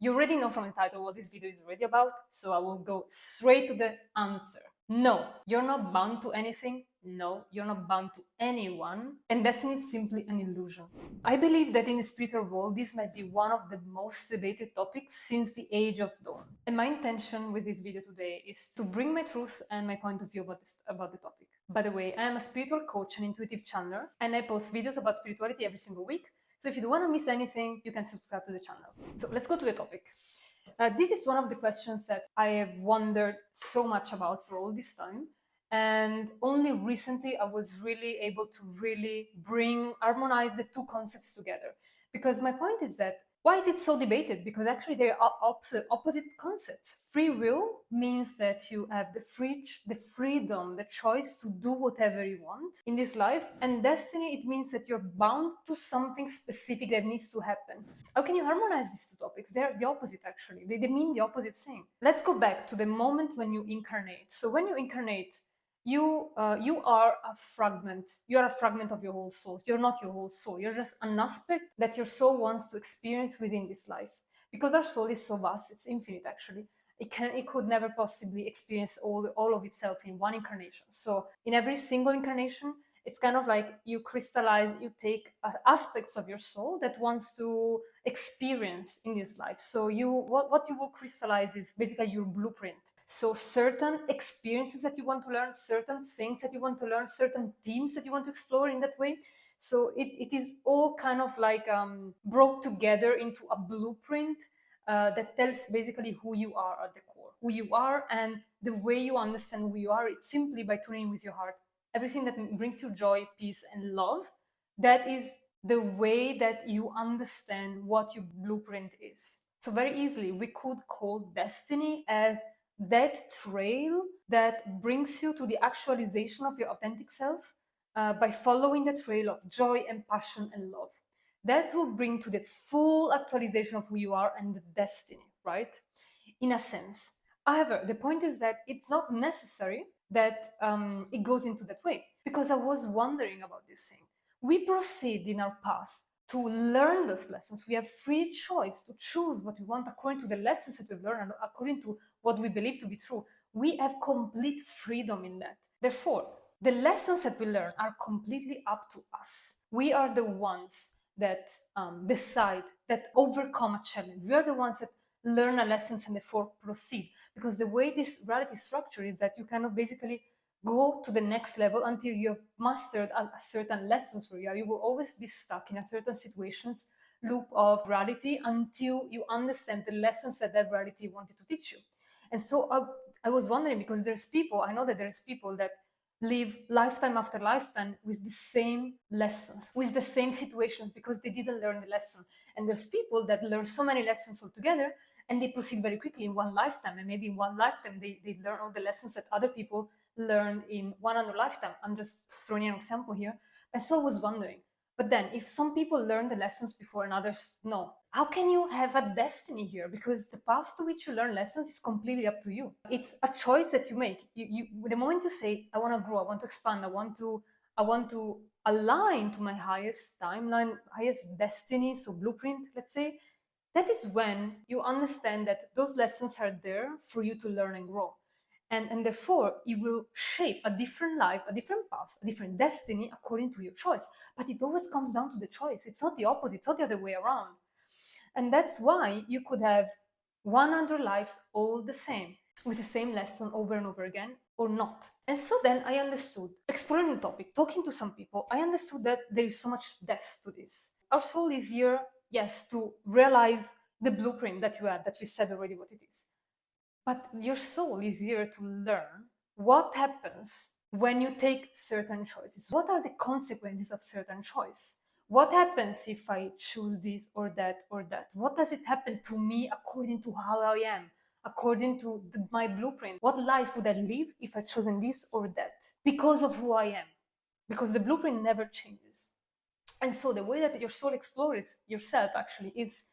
You already know from the title what this video is already about, so I will go straight to the answer. No, you're not bound to anything. No, you're not bound to anyone. And destiny is simply an illusion. I believe that in the spiritual world, this might be one of the most debated topics since the age of dawn. And my intention with this video today is to bring my truth and my point of view about the topic. By the way, I am a spiritual coach and intuitive channeler, and I post videos about spirituality every single week. So if you don't want to miss anything, you can subscribe to the channel. So let's go to the topic. This is one of the questions that I have wondered so much about for all this time. And only recently I was really able to really harmonize the two concepts together. Because my point is that why is it so debated? Because actually they are opposite concepts. Free will means that you have the freedom, the choice to do whatever you want in this life. And destiny, it means that you're bound to something specific that needs to happen. How can you harmonize these two topics? They're the opposite, actually. They mean the opposite thing. Let's go back to the moment when you incarnate. So when you incarnate, you are a fragment. You are a fragment of your whole soul. You're not your whole soul. You're just an aspect that your soul wants to experience within this life. Because our soul is so vast, it's infinite actually. It could never possibly experience all of itself in one incarnation. So in every single incarnation, it's kind of like you crystallize, you take aspects of your soul that wants to experience in this life. So what you will crystallize is basically your blueprint. So certain experiences that you want to learn, certain things that you want to learn, certain themes that you want to explore in that way. So it is all kind of like brought together into a blueprint that tells basically who you are at the core, who you are, and the way you understand who you are. It's simply by tuning in with your heart. Everything that brings you joy, peace, and love, that is the way that you understand what your blueprint is. So very easily, we could call destiny as that trail that brings you to the actualization of your authentic self by following the trail of joy and passion and love. That will bring to the full actualization of who you are and the destiny, right? In a sense. However, the point is that it's not necessary that it goes into that way, because I was wondering about this thing. We proceed in our path to learn those lessons. We have free choice to choose what we want according to the lessons that we've learned and according to what we believe to be true. We have complete freedom in that. Therefore, the lessons that we learn are completely up to us. We are the ones that decide, that overcome a challenge. We are the ones that learn a lessons and therefore proceed. Because the way this reality is structured is that you cannot basically go to the next level until you have mastered a certain lessons where you are. You will always be stuck in a certain situations loop of reality until you understand the lessons that reality wanted to teach you. And so I was wondering, because I know that there's people that live lifetime after lifetime with the same lessons, with the same situations, because they didn't learn the lesson. And there's people that learn so many lessons altogether and they proceed very quickly in one lifetime. And maybe in one lifetime, they learn all the lessons that other people learned in one other lifetime. I'm just throwing an example here. And so I was wondering, but then if some people learn the lessons before and others no, how can you have a destiny here? Because the path to which you learn lessons is completely up to you. It's a choice that you make. The moment you say, I want to grow, I want to expand, I want to align to my highest timeline, highest destiny, so blueprint, let's say, that is when you understand that those lessons are there for you to learn and grow. And therefore, you will shape a different life, a different path, a different destiny according to your choice. But it always comes down to the choice. It's not the opposite, it's not the other way around. And that's why you could have 100 lives all the same, with the same lesson over and over again, or not. And so then I understood, exploring the topic, talking to some people, I understood that there is so much depth to this. Our soul is here, yes, to realize the blueprint that you have, that we said already what it is. But your soul is here to learn what happens when you take certain choices. What are the consequences of certain choice? What happens if I choose this or that or that? What does it happen to me according to how I am, according to my blueprint? What life would I live if I chosen this or that? Because of who I am. Because the blueprint never changes. And so the way that your soul explores yourself actually is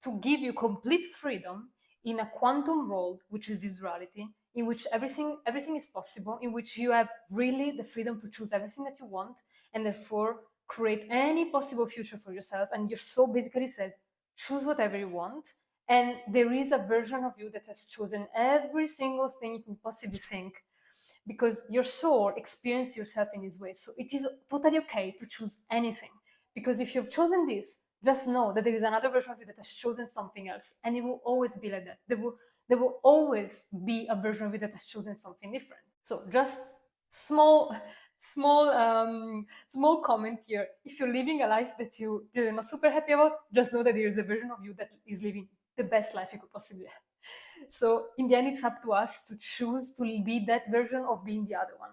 to give you complete freedom in a quantum world, which is this reality, in which everything is possible, in which you have really the freedom to choose everything that you want, and therefore create any possible future for yourself. And your soul basically says, choose whatever you want, And there is a version of you that has chosen every single thing you could possibly think, because your soul experiences yourself in this way. So it is totally okay to choose anything, because if you've chosen this, just know that there is another version of you that has chosen something else, and it will always be like that. There will always be a version of you that has chosen something different. So just small small comment here. If you're living a life that you're not super happy about, just know that there is a version of you that is living the best life you could possibly have. So in the end, it's up to us to choose to be that version of being the other one,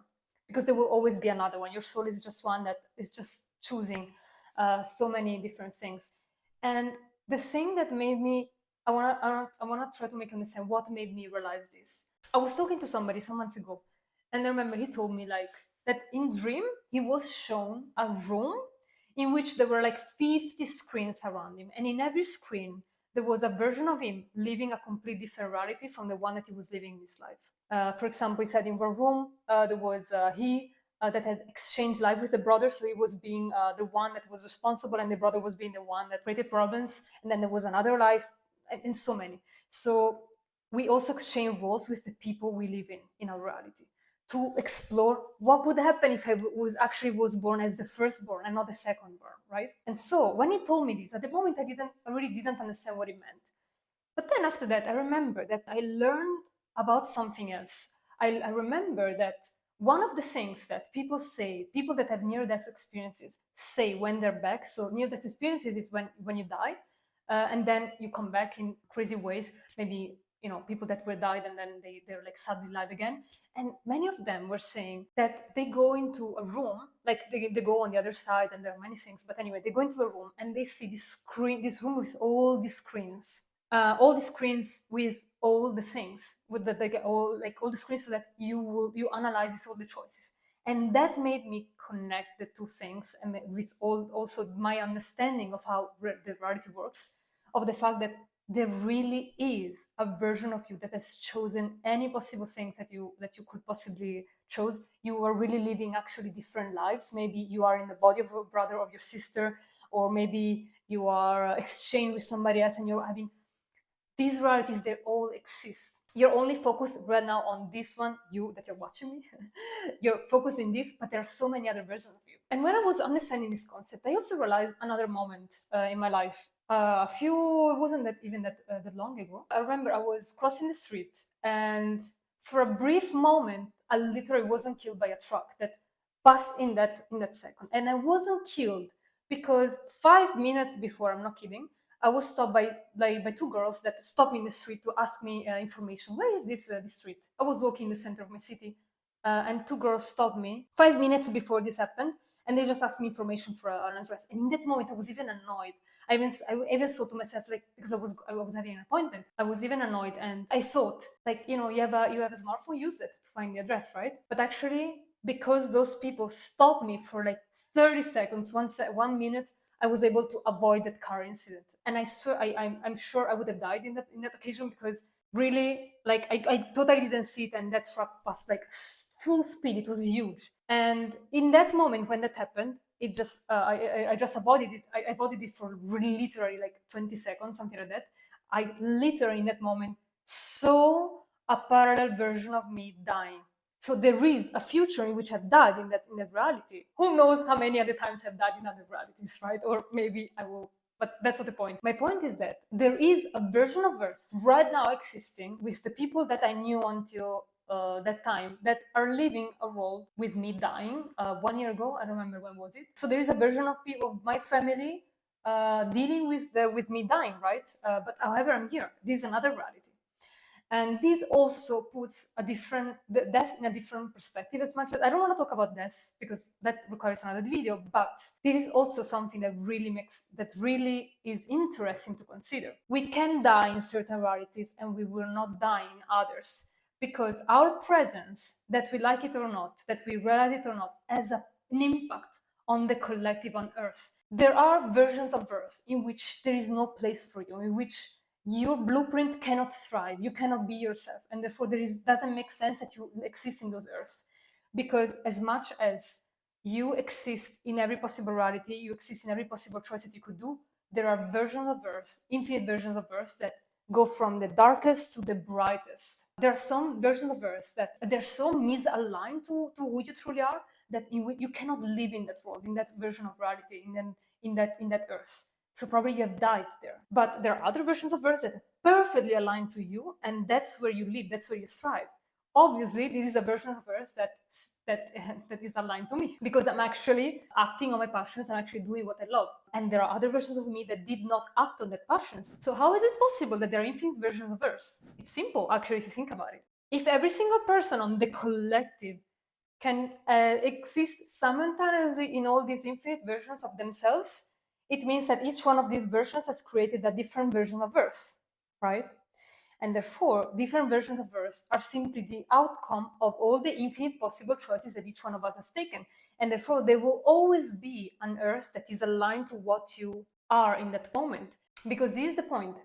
because there will always be another one. Your soul is just one that is just choosing so many different things. And the thing that made me, I wanna try to make you understand what made me realize this. I was talking to somebody some months ago, and I remember he told me like that in dream he was shown a room in which there were like 50 screens around him, and in every screen there was a version of him living a complete different reality from the one that he was living in his life. For example, he said in one room there was he that had exchanged life with the brother, so he was being the one that was responsible, and the brother was being the one that created problems. And then there was another life, and so many. So we also exchange roles with the people we live in our reality, to explore what would happen if I was born as the firstborn and not the secondborn, right? And so when he told me this, at the moment I really didn't understand what it meant. But then after that, I remember that I learned about something else. I remember that one of the things that people say, people that have near-death experiences say when they're back. So near-death experiences is when you die, and then you come back in crazy ways. Maybe people that were died and then they're like suddenly alive again. And many of them were saying that they go into a room, like they go on the other side, and there are many things. But anyway, they go into a room and they see this room with all these screens, with all the things, with all the screens, so that you analyze all the choices. And that made me connect the two things, and with also my understanding of how the reality works, of the fact that there really is a version of you that has chosen any possible things that you could possibly choose. You are really living actually different lives. Maybe you are in the body of a brother, of your sister, or maybe you are exchanged with somebody else, and you're having these realities. They all exist. You're only focused right now on this one, you that you're watching me. You're focused in this, but there are so many other versions of you. And when I was understanding this concept, I also realized another moment in my life. It wasn't that long ago. I remember I was crossing the street, and for a brief moment, I literally wasn't killed by a truck that passed in that second. And I wasn't killed because 5 minutes before, I'm not kidding, I was stopped by two girls that stopped me in the street to ask me information. Where is this street? I was walking in the center of my city, and two girls stopped me 5 minutes before this happened, and they just asked me information for an address. And in that moment, I was even annoyed. I even thought to myself, like, because I was having an appointment, I was even annoyed, and I thought, like, you have a smartphone, use it to find the address, right? But actually, because those people stopped me for like 30 seconds, 1 minute, I was able to avoid that car incident. And I swear, I'm sure I would have died in that occasion, because really, like, I totally didn't see it, and that truck passed like full speed. It was huge. And in that moment when that happened, it just I just avoided it. I avoided it for literally like 20 seconds, something like that. I literally in that moment saw a parallel version of me dying. So there is a future in which I've died in that reality. Who knows how many other times I've died in other realities, right? Or maybe I will. But that's not the point. My point is that there is a version of Earth right now existing with the people that I knew until that time, that are living a role with me dying 1 year ago. I don't remember when was it. So there is a version of people, of my family, dealing with me dying, right? But however, I'm here. This is another reality. And this also puts death in a different perspective. As much as I don't want to talk about death because that requires another video, but this is also something that really is interesting to consider. We can die in certain realities and we will not die in others, because our presence, that we like it or not, that we realize it or not, has an impact on the collective on Earth. There are versions of Earth in which there is no place for you, in which your blueprint cannot thrive, you cannot be yourself, and therefore doesn't make sense that you exist in those Earths. Because as much as you exist in every possible reality, you exist in every possible choice that you could do, there are versions of Earth, infinite versions of Earth, that go from the darkest to the brightest. There are some versions of us that they're so misaligned to who you truly are that you cannot live in that world, in that version of reality, in that earth. So probably you have died there. But there are other versions of earth that are perfectly aligned to you, and that's where you live, that's where you thrive. Obviously, this is a version of earth that is aligned to me because I'm actually acting on my passions. I'm actually doing what I love. And there are other versions of me that did not act on that passions. So how is it possible that there are infinite versions of earth? It's simple, actually, if you think about it. If every single person on the collective can exist simultaneously in all these infinite versions of themselves, it means that each one of these versions has created a different version of earth, right? And therefore, different versions of Earth are simply the outcome of all the infinite possible choices that each one of us has taken. And therefore, there will always be an Earth that is aligned to what you are in that moment. Because this is the point.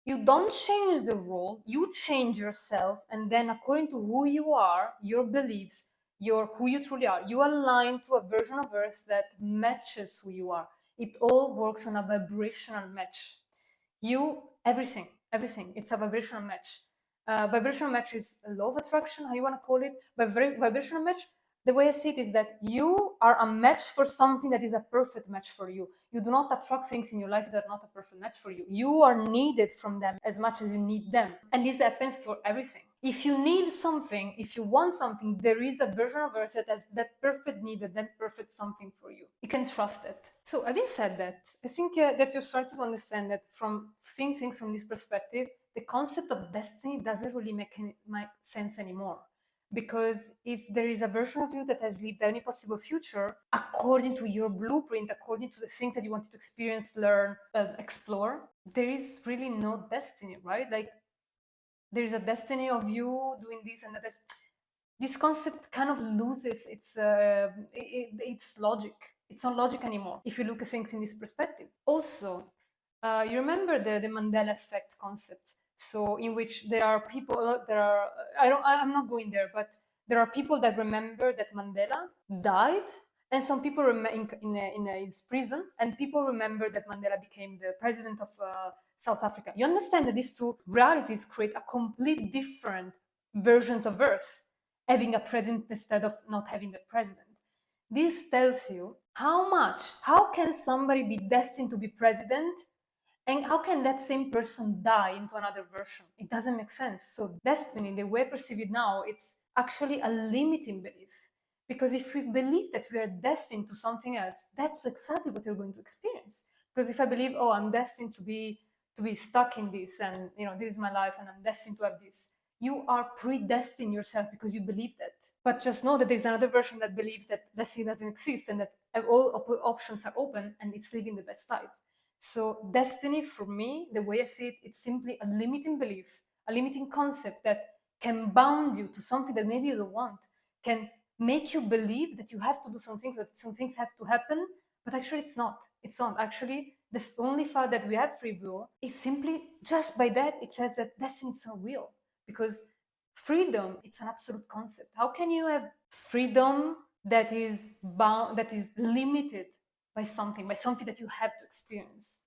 You don't change the world, you change yourself. And then, according to who you are, your beliefs, who you truly are, you align to a version of Earth that matches who you are. It all works on a vibrational match. Everything, it's a vibrational match. Vibrational match is a law of attraction, how you want to call it. Vibrational match, the way I see it is that you are a match for something that is a perfect match for you. You do not attract things in your life that are not a perfect match for you. You are needed from them as much as you need them. And this happens for everything. If you need something, if you want something, there is a version of us that has that perfect need, that perfect something for you. You can trust it. So having said that, I think that you start to understand that from seeing things from this perspective, the concept of destiny doesn't really make sense anymore. Because if there is a version of you that has lived any possible future according to your blueprint, according to the things that you wanted to experience, learn, explore, there is really no destiny, right? Like there is a destiny of you doing this and that. This concept kind of loses its logic. It's not logic anymore if you look at things in this perspective. Also, you remember the Mandela effect concept. So in which there are people, I'm not going there, but there are people that remember that Mandela died, and some people in his prison, and people remember that Mandela became the president of South Africa. You understand that these two realities create a complete different versions of Earth, having a president instead of not having a president. This tells you how can somebody be destined to be president, and how can that same person die into another version? It doesn't make sense. So destiny, the way I perceive it now, it's actually a limiting belief. Because if we believe that we are destined to something else, that's exactly what you're going to experience. Because if I believe, oh, I'm destined to be stuck in this, and this is my life, and I'm destined to have this, you are predestined yourself because you believe that. But just know that there's another version that believes that destiny doesn't exist and that all options are open and it's living the best life. So destiny, for me, the way I see it, it's simply a limiting belief, a limiting concept that can bound you to something that maybe you don't want, can make you believe that you have to do some things, that some things have to happen, but actually it's not. It's not. Actually, the only fact that we have free will is simply just by that, it says that destiny is so real. Because freedom, it's an absolute concept. How can you have freedom that is bound, that is limited by something that you have to experience?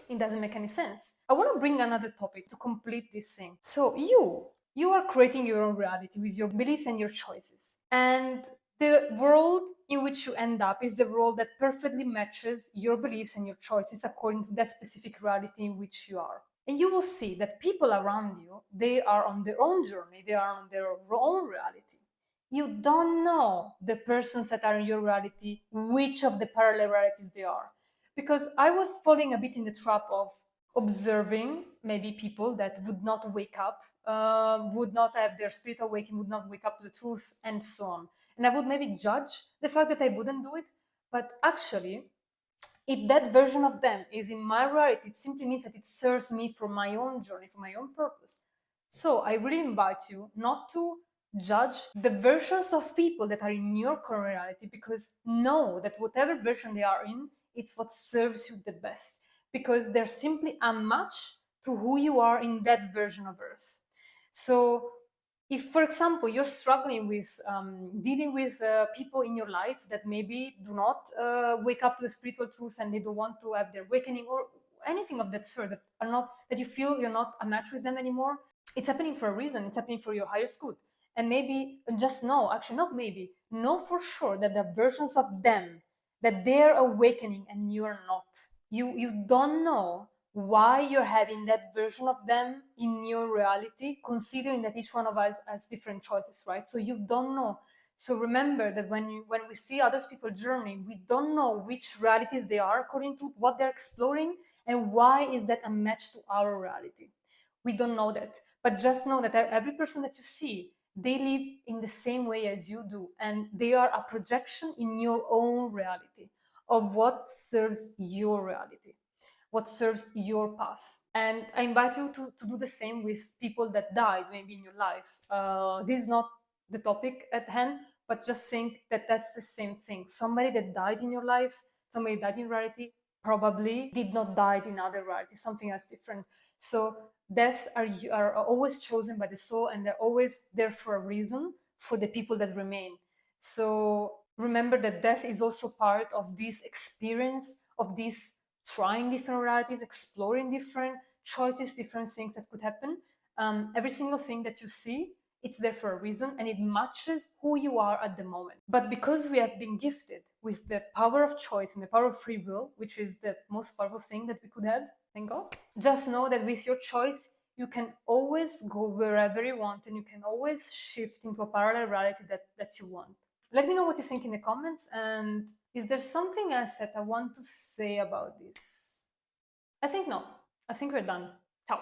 It doesn't make any sense. I want to bring another topic to complete this thing. So you are creating your own reality with your beliefs and your choices. And the world in which you end up is the world that perfectly matches your beliefs and your choices according to that specific reality in which you are. And you will see that people around you, they are on their own journey, they are on their own reality. You don't know the persons that are in your reality, which of the parallel realities they are. Because I was falling a bit in the trap of observing maybe people that would not wake up, would not have their spiritual awakening, would not wake up to the truth, and so on. And I would maybe judge the fact that I wouldn't do it. But actually, if that version of them is in my reality, it simply means that it serves me for my own journey, for my own purpose. So I really invite you not to judge the versions of people that are in your current reality, because know that whatever version they are in, it's what serves you the best, because they're simply a match to who you are in that version of Earth. So if, for example, you're struggling with dealing with people in your life that maybe do not wake up to the spiritual truth and they don't want to have their awakening, or anything of that sort that are not, that you feel you're not a match with them anymore, it's happening for a reason. It's happening for your highest good. And maybe just know, actually not maybe, know for sure that the versions of them, that they're awakening and you're not. You don't know why you're having that version of them in your reality, considering that each one of us has different choices, right? So you don't know. So remember that when we see other people journey, we don't know which realities they are according to what they're exploring, and why is that a match to our reality. We don't know that, but just know that every person that you see, they live in the same way as you do, and they are a projection in your own reality of what serves your reality, what serves your path. And I invite you to do the same with people that died maybe in your life. This is not the topic at hand, but just think that that's the same thing. Somebody that died in your life, somebody died in reality, probably did not die in other reality, something else different. So deaths are always chosen by the soul, and they're always there for a reason for the people that remain. So remember that death is also part of this experience, of this trying different realities, exploring different choices, different things that could happen. Every single thing that you see, it's there for a reason, and it matches who you are at the moment. But because we have been gifted with the power of choice and the power of free will, which is the most powerful thing that we could have, thank God, just know that with your choice, you can always go wherever you want, and you can always shift into a parallel reality that you want. Let me know what you think in the comments, and is there something else that I want to say about this? I think no. I think we're done. Ciao.